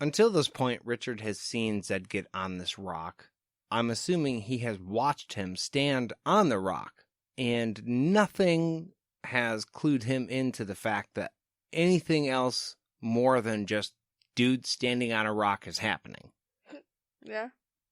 Until this point, Richard has seen Zedd get on this rock. I'm assuming he has watched him stand on the rock, and nothing has clued him into the fact that anything else more than just dude standing on a rock is happening. Yeah.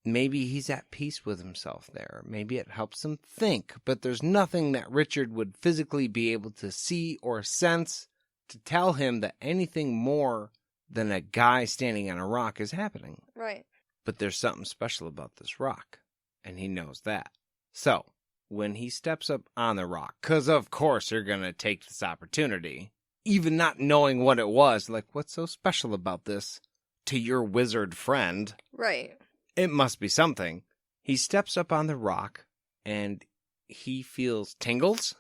Maybe he's at peace with himself there. Maybe it helps him think, but there's nothing that Richard would physically be able to see or sense to tell him that anything more than a guy standing on a rock is happening. Right. But there's something special about this rock, and he knows that. So, when he steps up on the rock, because of course you're going to take this opportunity, even not knowing what it was, like, what's so special about this to your wizard friend? Right. It must be something. He steps up on the rock, and he feels tingles,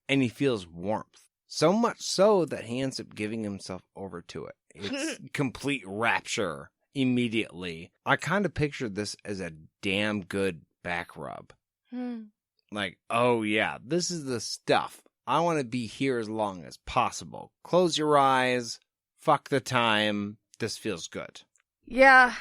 and he feels warmth. So much so that he ends up giving himself over to it. It's complete rapture immediately. I kind of pictured this as a damn good back rub. Like, oh yeah, this is the stuff. I want to be here as long as possible. Close your eyes. Fuck the time. This feels good. Yeah,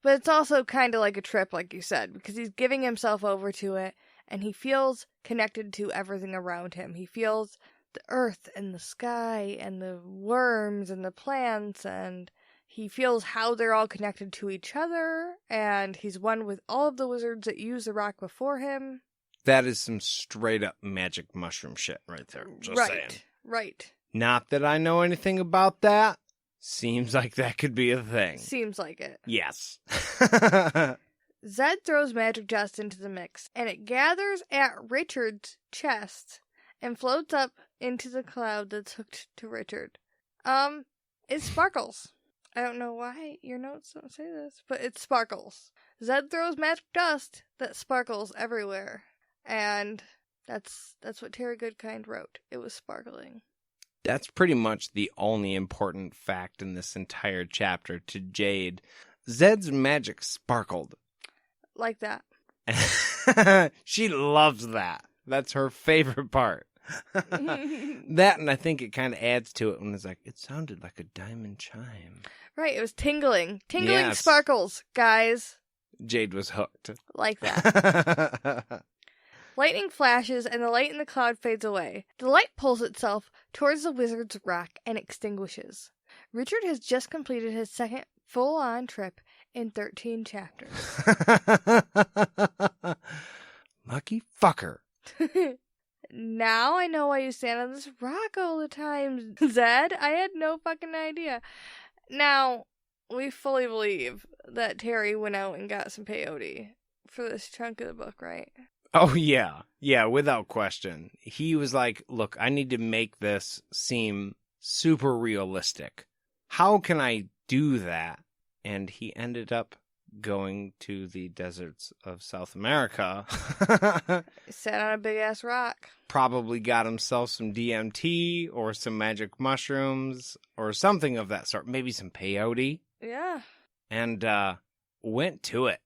but it's also kind of like a trip, like you said, because he's giving himself over to it, and he feels connected to everything around him. He feels the earth and the sky and the worms and the plants, and he feels how they're all connected to each other, and he's one with all of the wizards that used the rock before him. That is some straight up magic mushroom shit right there. Just saying. Right. Not that I know anything about that. Seems like that could be a thing. Seems like it. Yes. Zedd throws magic dust into the mix, and it gathers at Richard's chest and floats up into the cloud that's hooked to Richard. It sparkles. I don't know why your notes don't say this, but it sparkles. Zedd throws magic dust that sparkles everywhere, and that's what Terry Goodkind wrote. It was sparkling. That's pretty much the only important fact in this entire chapter to Jade. Zedd's magic sparkled. Like that. She loves that. That's her favorite part. That, and I think it kind of adds to it when it's like, it sounded like a diamond chime. Right, it was tingling. Tingling Yes. sparkles, guys. Jade was hooked. Like that. Lightning flashes, and the light in the cloud fades away. The light pulls itself towards the wizard's rock and extinguishes. Richard has just completed his second full-on trip in 13 chapters. Lucky fucker. Now I know why you stand on this rock all the time, Zedd. I had no fucking idea. Now, we fully believe that Terry went out and got some peyote for this chunk of the book, right? Oh, yeah. Yeah, without question. He was like, look, I need to make this seem super realistic. How can I do that? And he ended up going to the deserts of South America. He sat on a big-ass rock. Probably got himself some DMT or some magic mushrooms or something of that sort. Maybe some peyote. Yeah. And went to it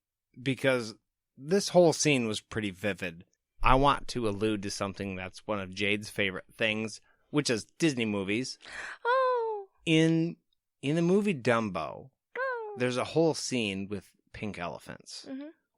because this whole scene was pretty vivid. I want to allude to something that's one of Jade's favorite things, which is Disney movies. Oh. In the movie Dumbo, there's a whole scene with pink elephants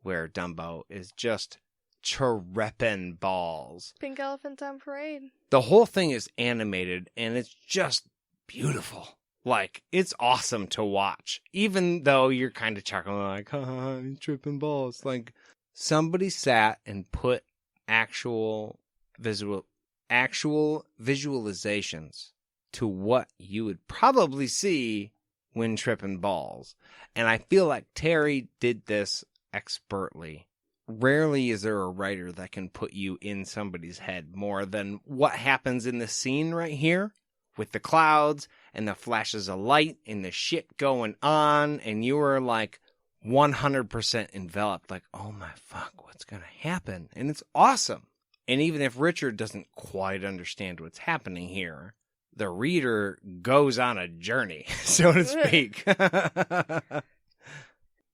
where Dumbo is just chirreping balls. Pink elephants on parade. The whole thing is animated, and it's just beautiful. Like, it's awesome to watch, even though you're kind of chuckling like, haha, he's tripping balls. Like, somebody sat and put actual visualizations to what you would probably see when tripping balls. And I feel like Terry did this expertly. Rarely is there a writer that can put you in somebody's head more than what happens in the scene right here with the clouds and the flashes of light and the shit going on. And you were like 100% enveloped. Like, oh my fuck, what's going to happen? And it's awesome. And even if Richard doesn't quite understand what's happening here, the reader goes on a journey, so to speak.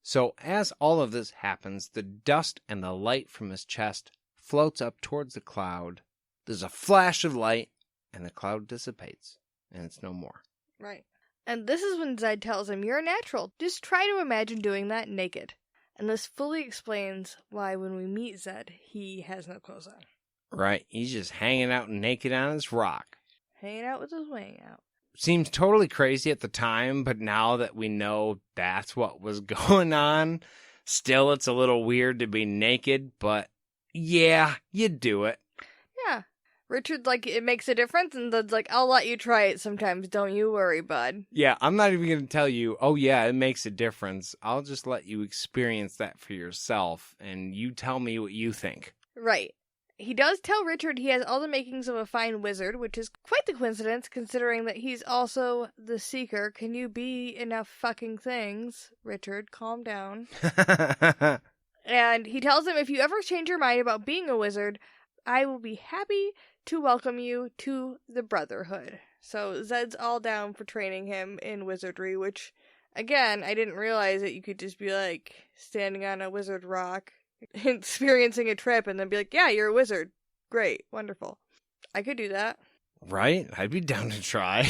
So as all of this happens, the dust and the light from his chest floats up towards the cloud. There's a flash of light, and the cloud dissipates, and it's no more. Right. And this is when Zedd tells him, "You're a natural. Just try to imagine doing that naked." And this fully explains why when we meet Zedd, he has no clothes on. Right, he's just hanging out naked on his rock. Hanging out with his wang out. Seems totally crazy at the time, but now that we know that's what was going on, still it's a little weird to be naked, but yeah, you do it. Yeah. Richard's like, it makes a difference, and Zedd's like, I'll let you try it sometimes, don't you worry, bud. Yeah, I'm not even going to tell you, oh yeah, it makes a difference. I'll just let you experience that for yourself, and you tell me what you think. Right. He does tell Richard he has all the makings of a fine wizard, which is quite the coincidence, considering that he's also the Seeker. Can you be enough fucking things? Richard, calm down. And he tells him, if you ever change your mind about being a wizard, I will be happy to welcome you to the Brotherhood. So Zedd's all down for training him in wizardry, which, again, I didn't realize that you could just be, like, standing on a wizard rock, experiencing a trip, and then be like, yeah, you're a wizard. Great. Wonderful. I could do that. Right? I'd be down to try.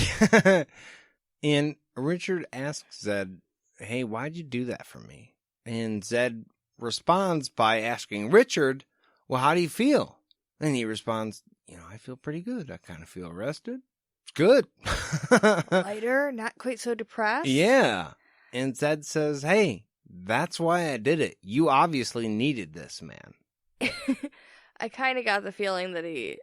And Richard asks Zedd, hey, why'd you do that for me? And Zedd responds by asking Richard, well, how do you feel? And he responds, I feel pretty good. I kind of feel rested. It's good. Lighter, not quite so depressed. Yeah. And Zedd says, hey, that's why I did it. You obviously needed this, man. I kind of got the feeling that I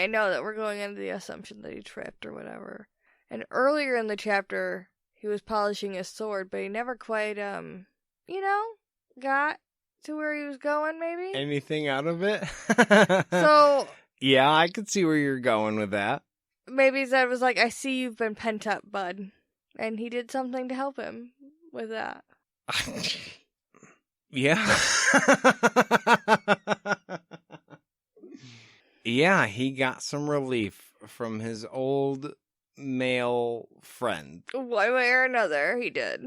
know that we're going into the assumption that he tripped or whatever. And earlier in the chapter, he was polishing his sword, but he never quite, got to where he was going, maybe? Anything out of it? So... Yeah, I could see where you're going with that. Maybe Zedd was like, I see you've been pent up, bud. And he did something to help him with that. Yeah. Yeah, he got some relief from his old male friend. One way or another, he did.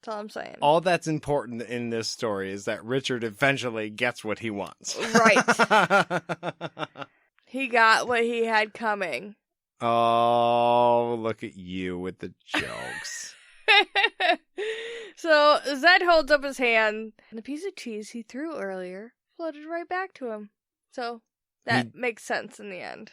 That's all I'm saying. All that's important in this story is that Richard eventually gets what he wants. Right. He got what he had coming. Oh, look at you with the jokes. So Zedd holds up his hand, and the piece of cheese he threw earlier floated right back to him. So that makes sense in the end.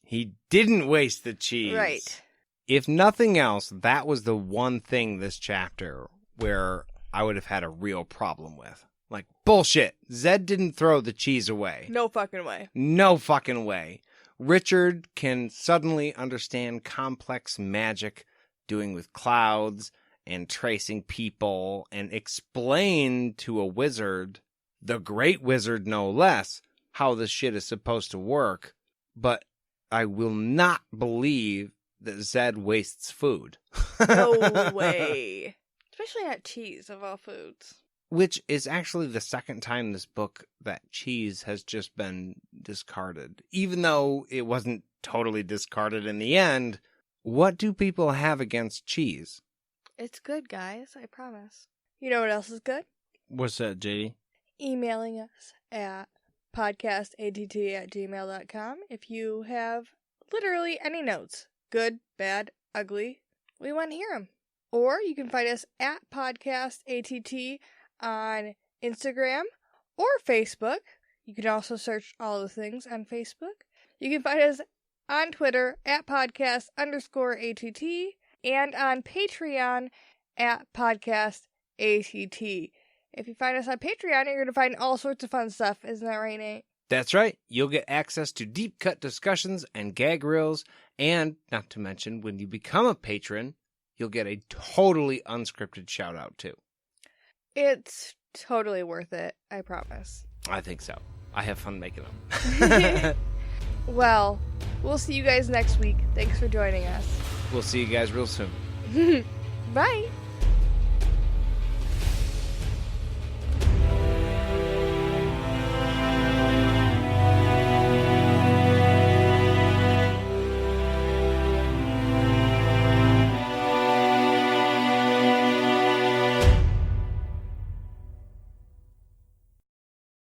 He didn't waste the cheese. Right. If nothing else, that was the one thing this chapter where I would have had a real problem with. Like, bullshit. Zedd didn't throw the cheese away. No fucking way. No fucking way. Richard can suddenly understand complex magic, doing with clouds and tracing people, and explain to a wizard, the great wizard no less, how this shit is supposed to work. But I will not believe that Zedd wastes food. No way. Especially not cheese, of all foods. Which is actually the second time this book that cheese has just been discarded. Even though it wasn't totally discarded in the end, what do people have against cheese? It's good, guys, I promise. You know what else is good? What's that, JD? Emailing us at podcastatt@gmail.com if you have literally any notes. Good, bad, ugly. We want to hear them. Or you can find us at podcastatt on Instagram or Facebook. You can also search all the things on Facebook. You can find us on Twitter at podcast_ATT and on Patreon at podcastatt. If you find us on Patreon, you're going to find all sorts of fun stuff. Isn't that right, Nate? That's right. You'll get access to deep cut discussions and gag reels. And not to mention, when you become a patron, you'll get a totally unscripted shout out too. It's totally worth it, I promise. I think so. I have fun making them. Well, we'll see you guys next week. Thanks for joining us. We'll see you guys real soon. Bye.